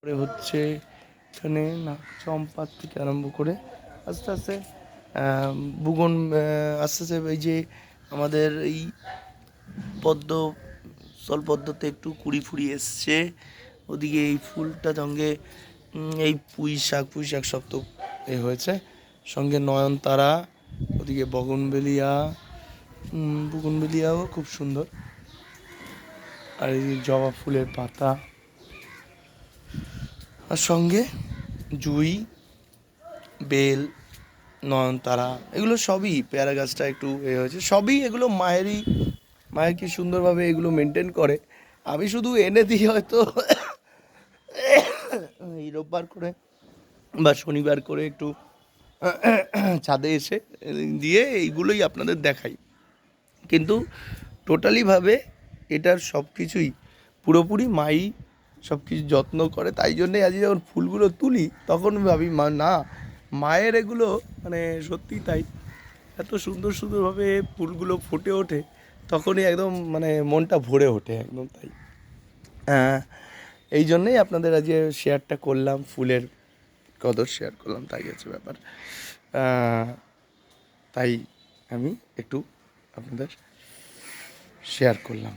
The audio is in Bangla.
করে হচ্ছে এখানে না চম্পার থেকে আরম্ভ করে আস্তে আস্তে বুগন আস্তে আস্তে এই যে আমাদের এই পদ্ম স্থলপদ্মতে একটু কুড়ি ফুড়ি এসছে, ওদিকে এই ফুলটা সঙ্গে এই পুঁই শাক সব তো এ হয়েছে, সঙ্গে নয়নতারা, ওদিকে বগনবেলিয়াও খুব সুন্দর, আর এই জবা ফুলের পাতা, আর সঙ্গে জুঁই, বেল, নয়নতারা, এগুলো সবই, পেয়ারা গাছটা একটু এ হয়েছে, সবই এগুলো মায়ের কি সুন্দরভাবে এগুলো মেনটেন করে। আমি শুধু এনে দিই হয়তো এই রোববার করে বা শনিবার করে একটু ছাদে এসে দিয়ে এইগুলোই আপনাদের দেখাই, কিন্তু টোটালিভাবে এটার সব কিছুই পুরোপুরি মাই সব কিছু যত্ন করে। তাই জন্যেই আজ যখন ফুলগুলো তুলি তখন ভাবি না, মায়ের এগুলো মানে সত্যিই তাই, এত সুন্দর সুন্দরভাবে ফুলগুলো ফুটে ওঠে, তখনই একদম মানে মনটা ভরে ওঠে একদম। তাই এই জন্যেই আপনাদের আজকে শেয়ারটা করলাম, ফুলের কদর শেয়ার করলাম, তাই হচ্ছে ব্যাপার। তাই আমি একটু আপনাদের শেয়ার করলাম।